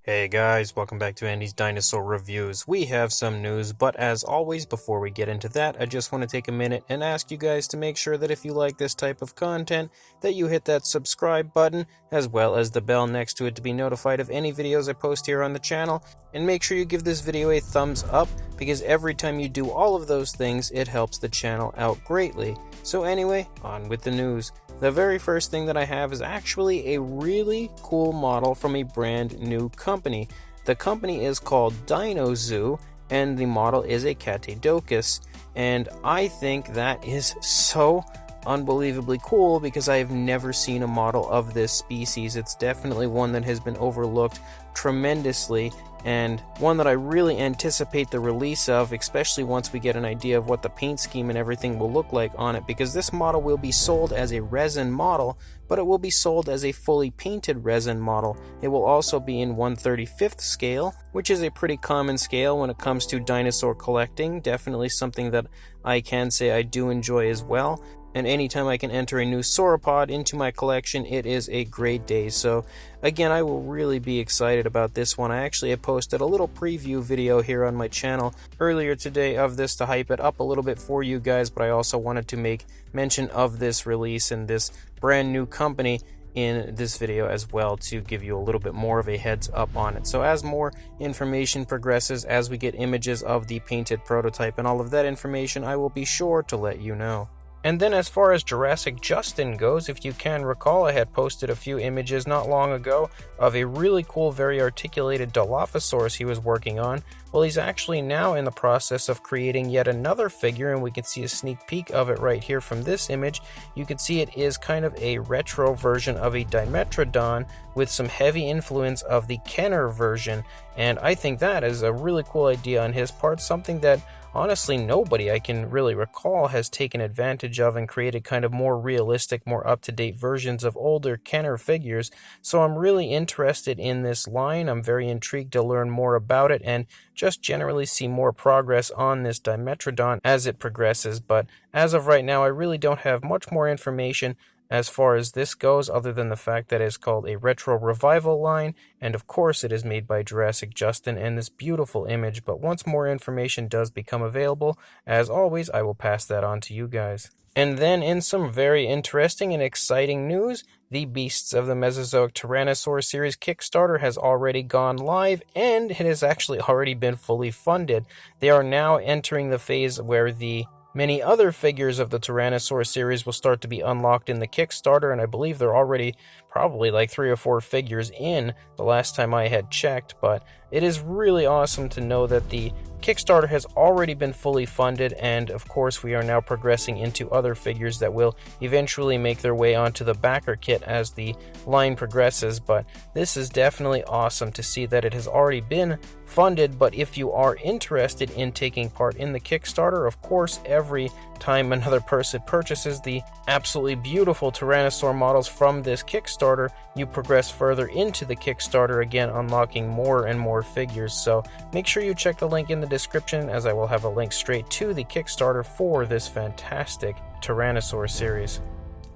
Hey guys, welcome back to Andy's Dinosaur Reviews. We have some news, but as always, before we get into that, I just want to take a minute and ask you guys to make sure that if you like this type of content, that you hit that subscribe button, as well as the bell next to it to be notified of any videos I post here on the channel, and make sure you give this video a thumbs up, because every time you do all of those things, it helps the channel out greatly. So anyway, on with the news. The very first thing that I have is actually a really cool model from a brand new company. The company is called Dino Zoo, and the model is a Catadocus. And I think that is so unbelievably cool because I have never seen a model of this species. It's definitely one that has been overlooked tremendously, and one that I really anticipate the release of, especially once we get an idea of what the paint scheme and everything will look like on it, because this model will be sold as a resin model, but it will be sold as a fully painted resin model. It will also be in 1/35th scale, which is a pretty common scale when it comes to dinosaur collecting. Definitely something that I can say I do enjoy as well. And anytime I can enter a new sauropod into my collection, it is a great day. So again, I will really be excited about this one. I actually have posted a little preview video here on my channel earlier today of this to hype it up a little bit for you guys, but I also wanted to make mention of this release and this brand new company in this video as well to give you a little bit more of a heads up on it. So as more information progresses, as we get images of the painted prototype and all of that information, I will be sure to let you know. And then as far as Jurassic Justin goes, if you can recall, I had posted a few images not long ago of a really cool, very articulated Dilophosaurus he was working on. Well, he's actually now in the process of creating yet another figure, and we can see a sneak peek of it right here from this image. You can see it is kind of a retro version of a Dimetrodon with some heavy influence of the Kenner version, and I think that is a really cool idea on his part, something that honestly nobody I can really recall has taken advantage of and created kind of more realistic, more up-to-date versions of older Kenner figures. So I'm really interested in this line. I'm very intrigued to learn more about it and just generally see more progress on this Dimetrodon as it progresses. But as of right now, I really don't have much more information as far as this goes, other than the fact that it's called a retro revival line, and of course it is made by Jurassic Justin and this beautiful image. But once more information does become available, as always, I will pass that on to you guys. And then in some very interesting and exciting news, the Beasts of the Mesozoic Tyrannosaur series Kickstarter has already gone live, and it has actually already been fully funded. They are now entering the phase where the many other figures of the Tyrannosaur series will start to be unlocked in the Kickstarter, and I believe they're already probably like 3 or 4 figures in the last time I had checked. But it is really awesome to know that the Kickstarter has already been fully funded, and of course we are now progressing into other figures that will eventually make their way onto the backer kit as the line progresses. But this is definitely awesome to see that it has already been funded. But if you are interested in taking part in the Kickstarter, of course every time another person purchases the absolutely beautiful Tyrannosaur models from this Kickstarter, you progress further into the Kickstarter, again unlocking more and more figures. So make sure you check the link in the description, as I will have a link straight to the Kickstarter for this fantastic Tyrannosaur series.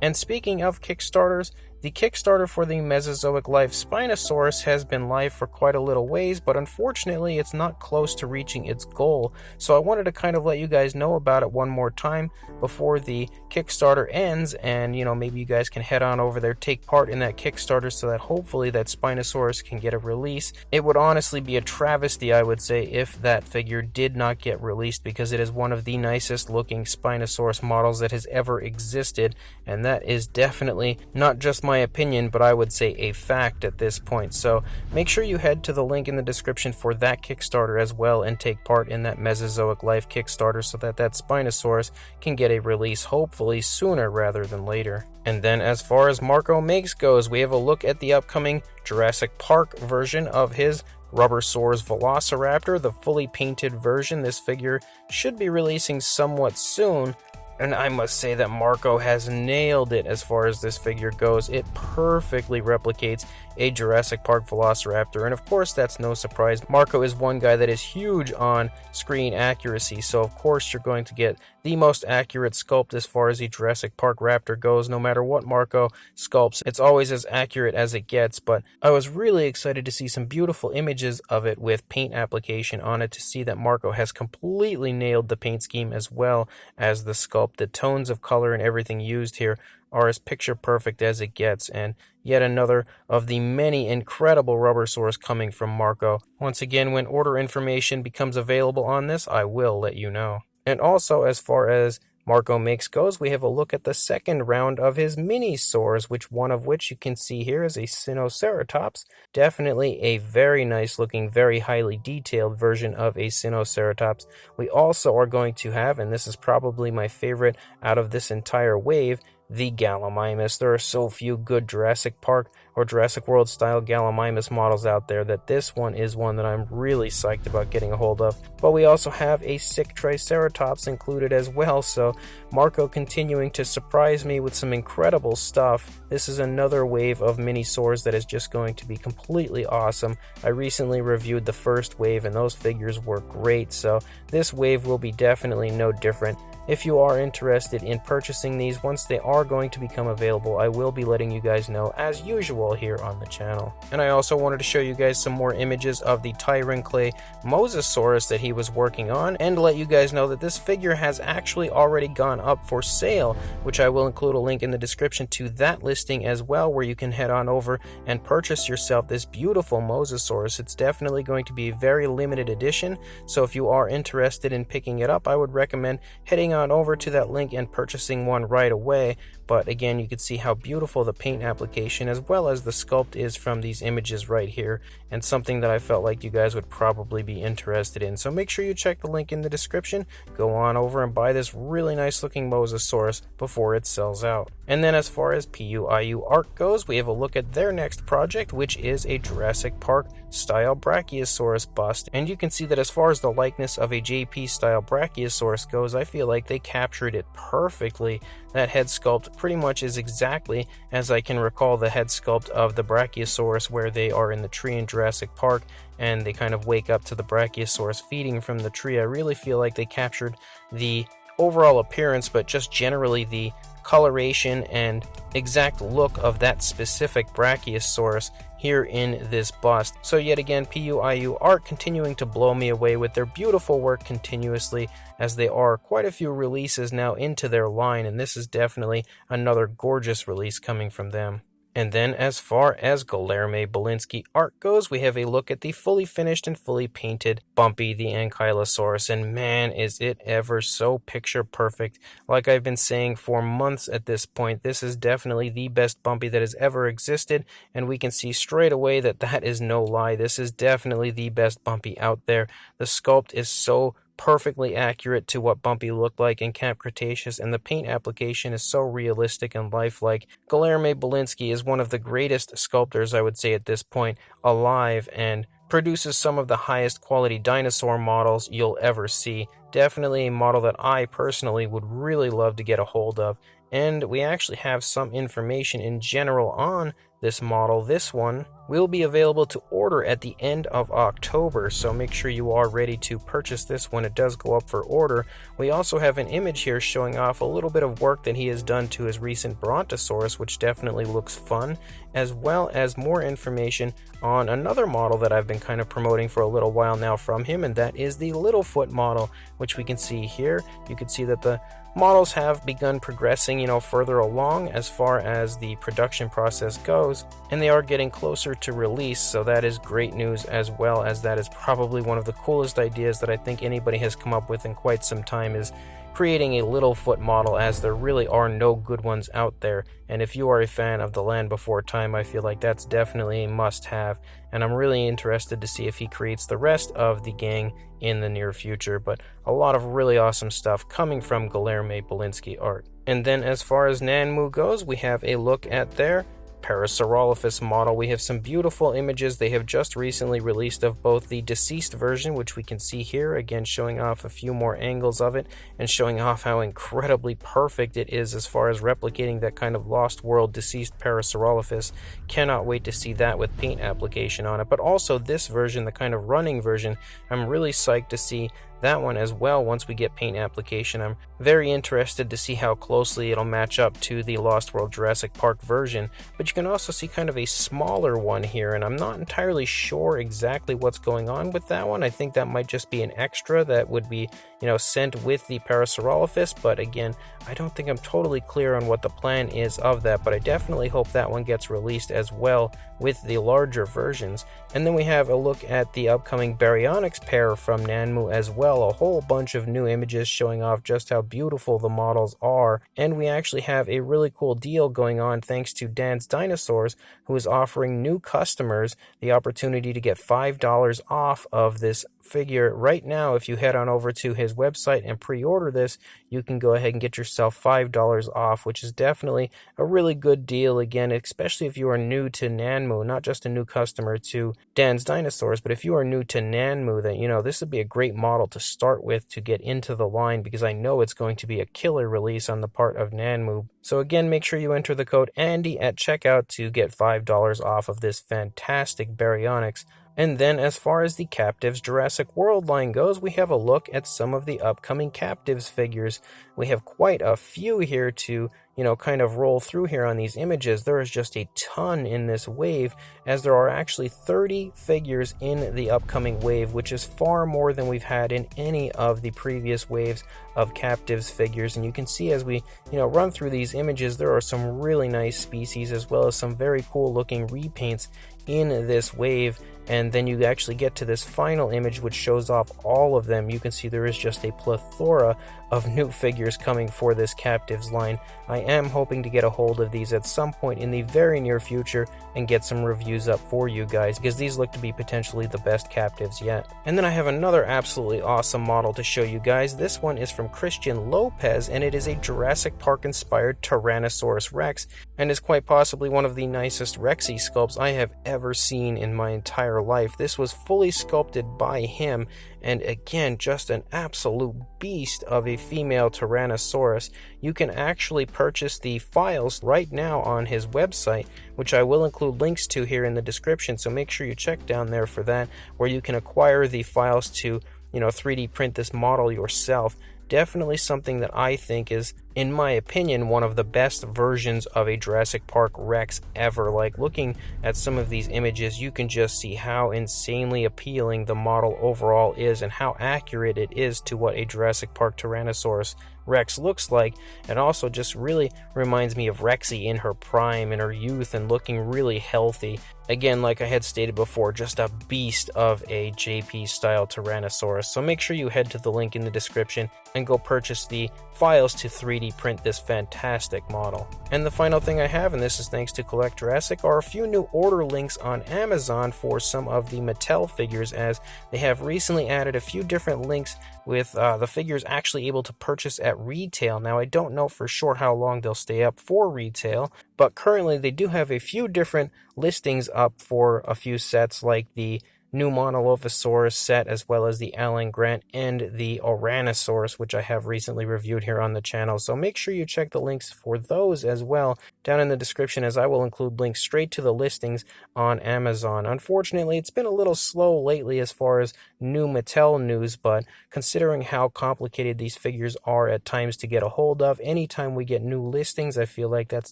And speaking of Kickstarters, the Kickstarter for the Mesozoic Life Spinosaurus has been live for quite a little ways, but unfortunately it's not close to reaching its goal. So I wanted to kind of let you guys know about it one more time before the Kickstarter ends, and maybe you guys can head on over there, take part in that Kickstarter, so that hopefully that Spinosaurus can get a release. It would honestly be a travesty, I would say, if that figure did not get released, because it is one of the nicest looking Spinosaurus models that has ever existed, and that is definitely not just my opinion, but I would say a fact at this point. So make sure you head to the link in the description for that Kickstarter as well and take part in that Mesozoic Life Kickstarter, so that that Spinosaurus can get a release hopefully sooner rather than later. And then as far as Marco Makes goes, we have a look at the upcoming Jurassic Park version of his Rubbersaurs Velociraptor, the fully painted version. This figure should be releasing somewhat soon, and I must say that Marco has nailed it as far as this figure goes. It perfectly replicates a Jurassic Park Velociraptor, and of course that's no surprise. Marco is one guy that is huge on screen accuracy, so of course you're going to get the most accurate sculpt as far as the Jurassic Park Raptor goes. No matter what Marco sculpts, it's always as accurate as it gets, but I was really excited to see some beautiful images of it with paint application on it, to see that Marco has completely nailed the paint scheme as well as the sculpt. The tones of color and everything used here are as picture perfect as it gets, and yet another of the many incredible Rubbersaurs coming from Marco. Once again, when order information becomes available on this, I will let you know. And also, as far as Marco Makes goes, we have a look at the second round of his Minisaurs, one of which you can see here is a Spinosaurus. Definitely a very nice looking, very highly detailed version of a Spinosaurus. We also are going to have, and this is probably my favorite out of this entire wave, the Gallimimus. There are so few good Jurassic Park or Jurassic World style Gallimimus models out there that this one is one that I'm really psyched about getting a hold of. But we also have a sick Triceratops included as well, so Marco continuing to surprise me with some incredible stuff. This is another wave of Minisaurs that is just going to be completely awesome. I recently reviewed the first wave and those figures were great, so this wave will be definitely no different. If you are interested in purchasing these, once they are going to become available, I will be letting you guys know as usual here on the channel. And I also wanted to show you guys some more images of the Tyranclay Mosasaurus that he was working on, and let you guys know that this figure has actually already gone up for sale, which I will include a link in the description to that listing as well, where you can head on over and purchase yourself this beautiful Mosasaurus. It's definitely going to be a very limited edition, so if you are interested in picking it up, I would recommend heading on over to that link and purchasing one right away. But again, you can see how beautiful the paint application as well as the sculpt is from these images right here, and something that I felt like you guys would probably be interested in. So make sure you check the link in the description, go on over and buy this really nice looking Mosasaurus before it sells out. And then as far as Puiu Art goes, we have a look at their next project, which is a Jurassic Park style Brachiosaurus bust. And you can see that as far as the likeness of a JP style Brachiosaurus goes, I feel like they captured it perfectly. That head sculpt pretty much is exactly as I can recall the head sculpt of the Brachiosaurus, where they are in the tree in Jurassic Park and they kind of wake up to the Brachiosaurus feeding from the tree. I really feel like they captured the overall appearance, but just generally the coloration and exact look of that specific Brachiosaurus here in this bust. So yet again, Puiu Art continuing to blow me away with their beautiful work continuously, as they are quite a few releases now into their line, and this is definitely another gorgeous release coming from them. And then as far as Galera May Belinski Art goes, we have a look at the fully finished and fully painted Bumpy the Ankylosaurus, and man, is it ever so picture perfect. Like I've been saying for months at this point, this is definitely the best Bumpy that has ever existed, and we can see straight away that that is no lie. This is definitely the best Bumpy out there. The sculpt is so perfectly accurate to what Bumpy looked like in Camp Cretaceous, and the paint application is so realistic and lifelike. Guilherme Bilinski is one of the greatest sculptors, I would say at this point, alive, and produces some of the highest quality dinosaur models you'll ever see. Definitely a model that I personally would really love to get a hold of. And we actually have some information in general on this model. This one will be available to order at the end of October, so make sure you are ready to purchase this when it does go up for order. We also have an image here showing off a little bit of work that he has done to his recent Brontosaurus, which definitely looks fun, as well as more information on another model that I've been kind of promoting for a little while now from him, and that is the Littlefoot model, which we can see here. You can see that the models have begun progressing, further along as far as the production process goes, and they are getting closer to release, so that is great news, as well as that is probably one of the coolest ideas that I think anybody has come up with in quite some time, is creating a Littlefoot model, as there really are no good ones out there. And if you are a fan of The Land Before Time, I feel like that's definitely a must-have, and I'm really interested to see if he creates the rest of the gang in the near future. But a lot of really awesome stuff coming from Guilherme Bilinski Art. And then as far as Nanmu goes, we have a look at their Parasaurolophus model. We have some beautiful images they have just recently released of both the deceased version, which we can see here, again showing off a few more angles of it and showing off how incredibly perfect it is as far as replicating that kind of lost world deceased Parasaurolophus. Cannot wait to see that with paint application on it. But also this version, the kind of running version, I'm really psyched to see that one as well once we get paint application. I'm very interested to see how closely it'll match up to the Lost World Jurassic Park version, but you can also see kind of a smaller one here, and I'm not entirely sure exactly what's going on with that one. I think that might just be an extra that would be, sent with the Parasaurolophus, but again, I don't think I'm totally clear on what the plan is of that, but I definitely hope that one gets released as well with the larger versions. And then we have a look at the upcoming Baryonyx pair from Nanmu as well, a whole bunch of new images showing off just how beautiful the models are, and we actually have a really cool deal going on thanks to Dan's Dinosaurs, who is offering new customers the opportunity to get $5 off of this figure right now. If you head on over to his website and pre-order this, you can go ahead and get yourself $5 off, which is definitely a really good deal, again, especially if you are new to Nanmu, not just a new customer to Dan's Dinosaurs, but if you are new to Nanmu, then this would be a great model to start with to get into the line, because I know it's going to be a killer release on the part of Nanmu. So again, make sure you enter the code Andy at checkout to get $5 off of this fantastic Baryonyx. And then as far as the Captivz Jurassic World line goes, we have a look at some of the upcoming Captivz figures. We have quite a few here to, kind of roll through here on these images. There is just a ton in this wave, as there are actually 30 figures in the upcoming wave, which is far more than we've had in any of the previous waves of Captivz figures. And you can see as we, run through these images, there are some really nice species as well as some very cool looking repaints in this wave. And then you actually get to this final image which shows off all of them. You can see there is just a plethora of new figures coming for this Captivz line. I am hoping to get a hold of these at some point in the very near future and get some reviews up for you guys, because these look to be potentially the best Captivz yet. And then I have another absolutely awesome model to show you guys. This one is from Cristian Lopez, and it is a Jurassic Park Inspired Tyrannosaurus Rex, and is quite possibly one of the nicest Rexy sculpts I have ever seen in my entire life. This was fully sculpted by him, and again, just an absolute beast of a female Tyrannosaurus. You can actually purchase the files right now on his website, which I will include links to here in the description, so make sure you check down there for that, where you can acquire the files to, 3D print this model yourself. Definitely something that I think is, in my opinion, one of the best versions of a Jurassic Park Rex ever. Like, looking at some of these images, you can just see how insanely appealing the model overall is and how accurate it is to what a Jurassic Park Tyrannosaurus Rex looks like, and also just really reminds me of Rexy in her prime, in her youth, and looking really healthy. Again, like I had stated before, just a beast of a JP style Tyrannosaurus. So make sure you head to the link in the description and go purchase the files to 3D print this fantastic model. And the final thing I have, and this is thanks to Collect Jurassic, are a few new order links on Amazon for some of the Mattel figures, as they have recently added a few different links with the figures actually able to purchase at retail. Now, I don't know for sure how long they'll stay up for retail, but currently they do have a few different listings up for a few sets, like the new Monolophosaurus set, as well as the Alan Grant and the Ouranosaurus, which I have recently reviewed here on the channel. So make sure you check the links for those as well down in the description, as I will include links straight to the listings on Amazon. Unfortunately, it's been a little slow lately as far as new Mattel news, but considering how complicated these figures are at times to get a hold of, anytime we get new listings, I feel like that's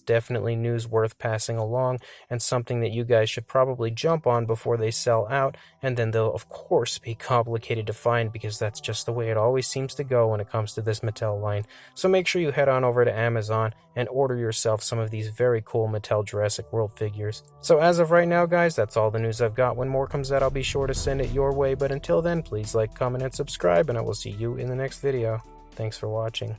definitely news worth passing along, and something that you guys should probably jump on before they sell out. And then they'll of course be complicated to find, because that's just the way it always seems to go when it comes to this Mattel line. So make sure you head on over to Amazon and order yourself some of these very cool Mattel Jurassic World figures. So as of right now, guys, that's all the news I've got. When more comes out, I'll be sure to send it your way, but until then, please like, comment, and subscribe, and I will see you in the next video. Thanks for watching.